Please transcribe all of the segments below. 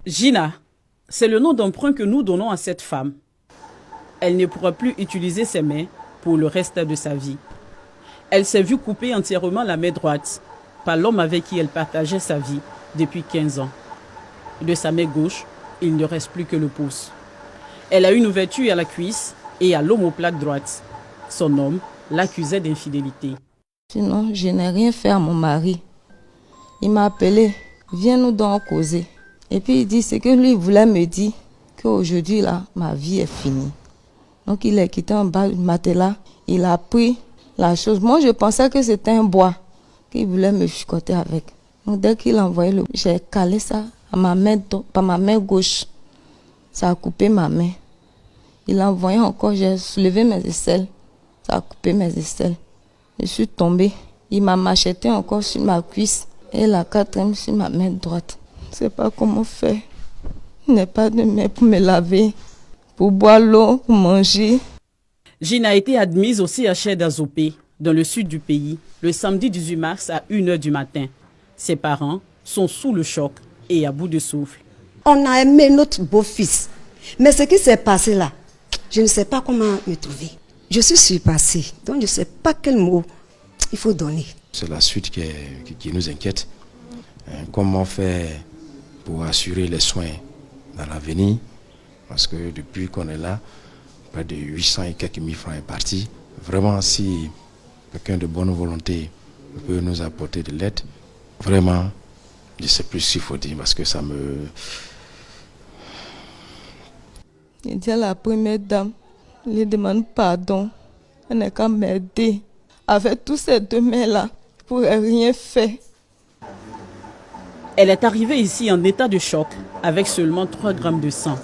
Gina, c'est le nom d'emprunt que nous donnons à cette femme. Elle ne pourra plus utiliser ses mains pour le reste de sa vie. Elle s'est vue couper entièrement la main droite par l'homme avec qui elle partageait sa vie depuis 15 ans. De sa main gauche, il ne reste plus que le pouce. Elle a une ouverture à la cuisse et à l'omoplate droite. Son homme l'accusait d'infidélité. Sinon, je n'ai rien fait à mon mari. Il m'a appelé, viens nous donc causer. Et puis il dit, ce que lui voulait me dire, qu'aujourd'hui là, ma vie est finie. Donc il est quitté en bas du matelas, il a pris la chose. Moi je pensais que c'était un bois qu'il voulait me chicoter avec. Donc dès qu'il a envoyé le, j'ai calé ça à ma main, par ma main gauche. Ça a coupé ma main. Il a envoyé encore, j'ai soulevé mes aisselles. Ça a coupé mes aisselles. Je suis tombée. Il m'a macheté encore sur ma cuisse et la quatrième sur ma main droite. Je ne sais pas comment faire. Il n'y a pas de main pour me laver, pour boire l'eau, pour manger. Gina a été admise au CHR d'Azopé, dans le sud du pays, le samedi 18 mars à 1h du matin. Ses parents sont sous le choc et à bout de souffle. On a aimé notre beau-fils. Mais ce qui s'est passé là, je ne sais pas comment me trouver. Je suis surpassée, donc je ne sais pas quel mot il faut donner. C'est la suite qui nous inquiète. Comment faire pour assurer les soins dans l'avenir? Parce que depuis qu'on est là, près de 800 et quelques mille francs est parti. Vraiment, si quelqu'un de bonne volonté peut nous apporter de l'aide, vraiment, je ne sais plus ce qu'il faut dire parce que ça me... Il dit à la première dame, il lui demande pardon. Elle n'est qu'à m'aider. Avec tous ces deux mains-là, je ne pourrais rien faire. Elle est arrivée ici en état de choc avec seulement 3 grammes de sang.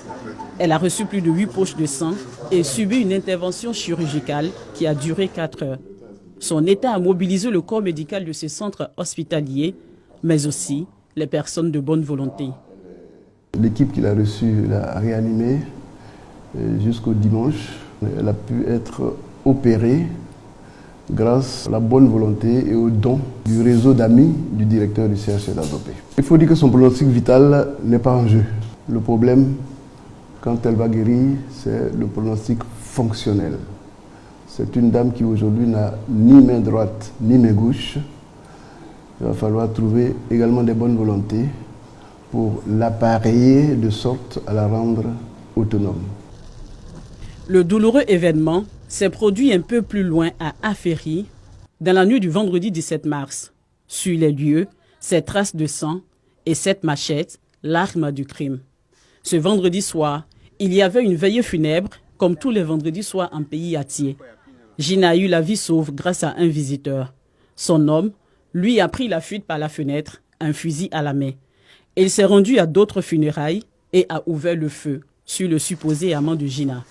Elle a reçu plus de 8 poches de sang et subi une intervention chirurgicale qui a duré 4 heures. Son état a mobilisé le corps médical de ce centre hospitalier, mais aussi les personnes de bonne volonté. L'équipe qu'il a reçue l'a réanimée jusqu'au dimanche. Elle a pu être opérée grâce à la bonne volonté et au don du réseau d'amis du directeur du CHR d'Azopé. Il faut dire que son pronostic vital n'est pas en jeu. Le problème, quand elle va guérir, c'est le pronostic fonctionnel. C'est une dame qui aujourd'hui n'a ni main droite ni main gauche. Il va falloir trouver également des bonnes volontés pour l'appareiller de sorte à la rendre autonome. Le douloureux événement s'est produit un peu plus loin à Aféry, dans la nuit du vendredi 17 mars. Sur les lieux, ces traces de sang et cette machette, l'arme du crime. Ce vendredi soir, il y avait une veillée funèbre, comme tous les vendredis soirs en pays atier. Gina a eu la vie sauve grâce à un visiteur. Son homme, lui, a pris la fuite par la fenêtre, un fusil à la main. Il s'est rendu à d'autres funérailles et a ouvert le feu sur le supposé amant de Gina.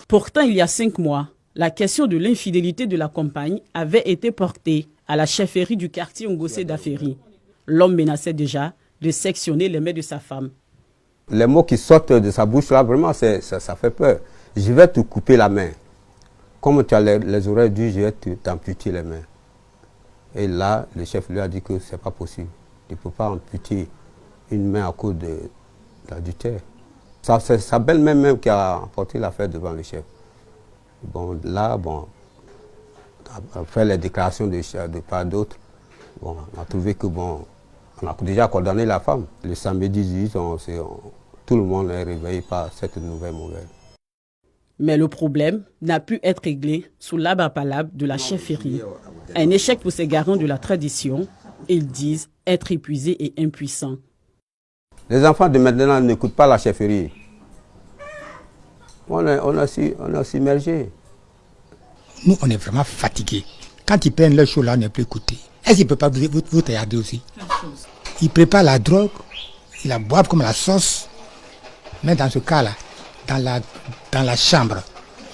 Pourtant, il y a 5 mois, la question de l'infidélité de la compagne avait été portée à la chefferie du quartier Ngossé d'Aféry. L'homme menaçait déjà de sectionner les mains de sa femme. Les mots qui sortent de sa bouche là, vraiment, ça fait peur. Je vais te couper la main. Comme tu as les oreilles dures, je vais t'amputer les mains. Et là, le chef lui a dit que ce n'est pas possible. Il ne peut pas amputer une main à cause de l'adultère. C'est sa belle-mère même qui a apporté l'affaire devant le chef. Bon, là, après les déclarations de part d'autres, on a trouvé que on a déjà condamné la femme. Le samedi 18, tout le monde est réveillé par cette nouvelle nouvelle. Mais le problème n'a pu être réglé sous l'abrapalable de la chefferie. Un échec pour ces garants de la tradition. Ils disent être épuisés et impuissants. Les enfants de maintenant n'écoutent pas la chefferie. On a submergé. Nous, on est vraiment fatigués. Quand ils prennent leur show là, on n'est plus écouté. Est-ce qu'ils ne peuvent pas vous regarder aussi? Ils préparent la drogue, ils la boivent comme la sauce. Mais dans ce cas-là, dans la chambre,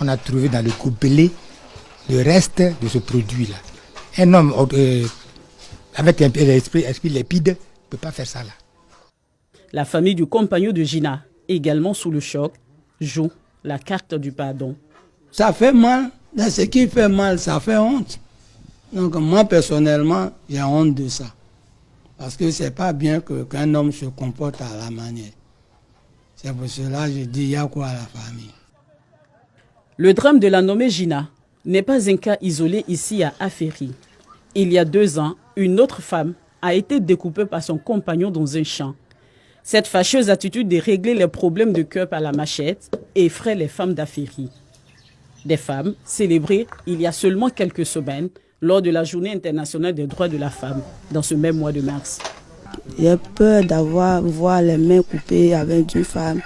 on a trouvé dans le gobelet le reste de ce produit-là. Un homme avec un esprit lépide ne peut pas faire ça là. La famille du compagnon de Gina, également sous le choc, joue la carte du pardon. Ça fait mal, mais ce qui fait mal, ça fait honte. Donc moi personnellement, j'ai honte de ça. Parce que c'est pas bien qu'un homme se comporte à la manière. C'est pour cela que je dis, il y a quoi à la famille. Le drame de la nommée Gina n'est pas un cas isolé ici à Aféry. Il y a 2 ans, une autre femme a été découpée par son compagnon dans un champ. Cette fâcheuse attitude de régler les problèmes de cœur par la machette effraie les femmes d'Aféry. Des femmes célébrées il y a seulement quelques semaines lors de la Journée internationale des droits de la femme, dans ce même mois de mars. J'ai peur voir les mains coupées avec une femme.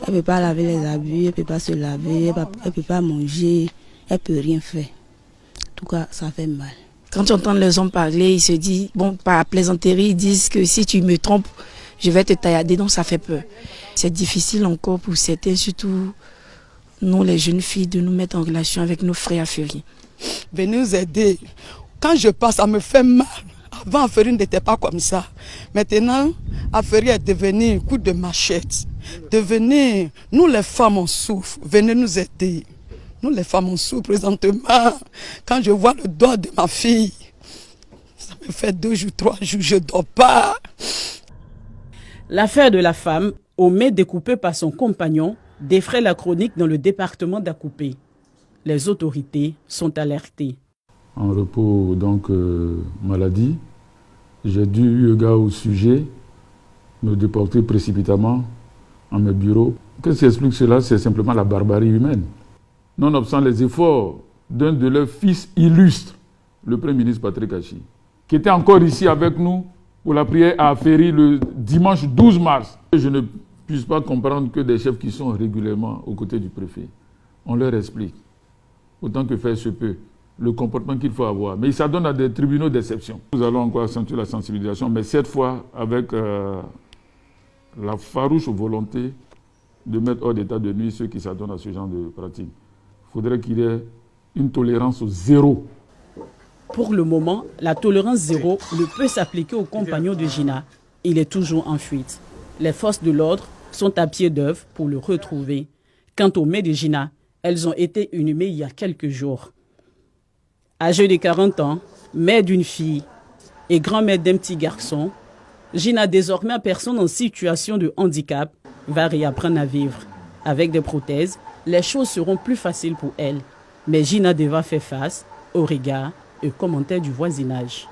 Elle ne peut pas laver les habits, elle ne peut pas se laver, elle ne peut pas manger, elle ne peut rien faire. En tout cas, ça fait mal. Quand tu entends les hommes parler, ils se disent, bon, par plaisanterie, ils disent que si tu me trompes, je vais te taillader, donc ça fait peur. C'est difficile encore pour certains, surtout nous les jeunes filles, de nous mettre en relation avec nos frères Aféry. Venez nous aider. Quand je passe, ça me fait mal. Avant, Aféry n'était pas comme ça. Maintenant, Aféry est devenu un coup de machette. Devenez, nous les femmes, on souffre. Venez nous aider. Nous les femmes, on souffre présentement. Quand je vois le doigt de ma fille, ça me fait 2 jours, 3 jours, je ne dors pas. L'affaire de la femme, aux mains découpées par son compagnon, défraie la chronique dans le département d'Akoupé. Les autorités sont alertées. En repos, donc, maladie, j'ai dû, eu égard au sujet, me déporter précipitamment à mes bureaux. Qu'est-ce qui explique cela? C'est simplement la barbarie humaine. Nonobstant les efforts d'un de leurs fils illustres, le Premier ministre Patrick Achi, qui était encore ici avec nous pour la prière à Aféry le dimanche 12 mars. Je ne puisse pas comprendre que des chefs qui sont régulièrement aux côtés du préfet, on leur explique, autant que faire se peut, le comportement qu'il faut avoir. Mais ils s'adonnent à des tribunaux d'exception. Nous allons encore accentuer la sensibilisation, mais cette fois avec la farouche volonté de mettre hors d'état de nuire ceux qui s'adonnent à ce genre de pratique. Il faudrait qu'il y ait une tolérance zéro. Pour le moment, la tolérance zéro ne peut s'appliquer au compagnon de Gina. Il est toujours en fuite. Les forces de l'ordre sont à pied d'œuvre pour le retrouver. Quant aux mains de Gina, elles ont été inhumées il y a quelques jours. Âgée de 40 ans, mère d'une fille et grand-mère d'un petit garçon, Gina, désormais personne en situation de handicap, va réapprendre à vivre. Avec des prothèses, les choses seront plus faciles pour elle. Mais Gina devra faire face aux regards et aux commentaires du voisinage.